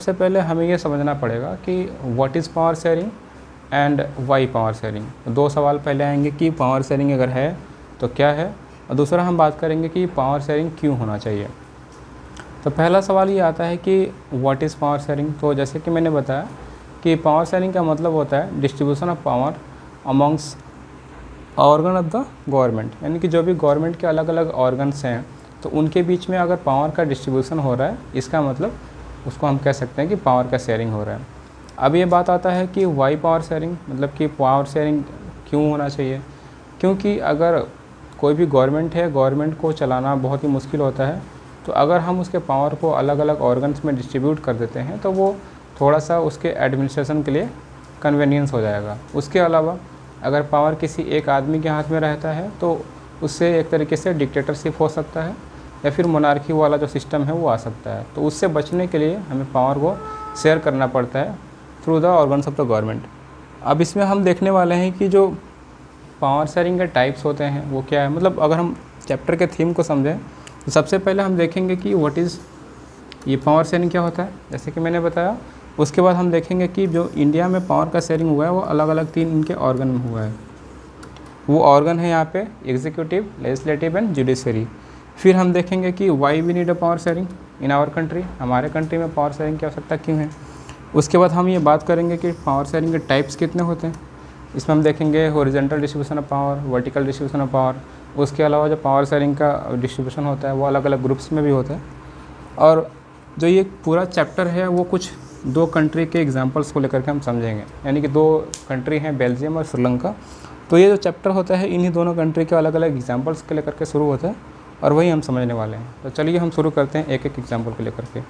सबसे पहले हमें ये समझना पड़ेगा कि what is power sharing and why power sharing. दो सवाल पहले आएंगे कि पावर शेयरिंग अगर है तो क्या है, और दूसरा हम बात करेंगे कि पावर शेयरिंग क्यों होना चाहिए। तो पहला सवाल ये आता है कि व्हाट इज़ पावर शेयरिंग। तो जैसे कि मैंने बताया कि पावर शेयरिंग का मतलब होता है distribution of power amongst organ of the government, यानी कि जो भी गवर्नमेंट के अलग अलग ऑर्गन्स हैं तो उनके बीच में अगर पावर का डिस्ट्रीब्यूशन हो रहा है, इसका मतलब उसको हम कह सकते हैं कि पावर का शेयरिंग हो रहा है। अब ये बात आता है कि वाई पावर शेयरिंग, मतलब कि पावर शेयरिंग क्यों होना चाहिए। क्योंकि अगर कोई भी गवर्नमेंट है, गवर्नमेंट को चलाना बहुत ही मुश्किल होता है, तो अगर हम उसके पावर को अलग अलग ऑर्गन्स में डिस्ट्रीब्यूट कर देते हैं तो वो थोड़ा सा उसके एडमिनिस्ट्रेशन के लिए कन्वीनियंस हो जाएगा। उसके अलावा अगर पावर किसी एक आदमी के हाथ में रहता है तो उससे एक तरीके से डिक्टेटरशिप हो सकता है या फिर मोनार्की वाला जो सिस्टम है वो आ सकता है। तो उससे बचने के लिए हमें पावर को शेयर करना पड़ता है through the organs of the government. अब इसमें हम देखने वाले हैं कि जो पावर शेयरिंग के टाइप्स होते हैं वो क्या है। मतलब अगर हम चैप्टर के थीम को समझें तो सबसे पहले हम देखेंगे कि व्हाट इज़ ये पावर शेयरिंग क्या होता है, जैसे कि मैंने बताया। उसके बाद हम देखेंगे कि जो इंडिया में पावर का शेयरिंग हुआ है वो अलग अलग 3 इनके ऑर्गन में हुआ है। वो ऑर्गन है यहाँ पे एग्जीक्यूटिव, लेजिस्लेटिव एंड जुडिशरी। फिर हम देखेंगे कि why we need a power sharing in our country, हमारे कंट्री में पावर शेयरिंग की आवश्यकता क्यों है। उसके बाद हम ये बात करेंगे कि पावर शेयरिंग के टाइप्स कितने होते हैं। इसमें हम देखेंगे horizontal distribution of power, vertical distribution of power. उसके अलावा जो पावर शेयरिंग का डिस्ट्रीब्यूशन होता है वो अलग अलग ग्रुप्स में भी होता है। और जो ये पूरा चैप्टर है वो कुछ 2 कंट्री के एग्जांपल्स को लेकर के हम समझेंगे, यानी कि 2 कंट्री हैं, बेल्जियम और श्रीलंका। तो ये जो चैप्टर होता है इन्हीं दोनों कंट्री के अलग अलग एग्जांपल्स के लेकर के शुरू होता है और वही हम समझने वाले हैं। तो चलिए हम शुरू करते हैं एक एक एग्जांपल को लेकर के।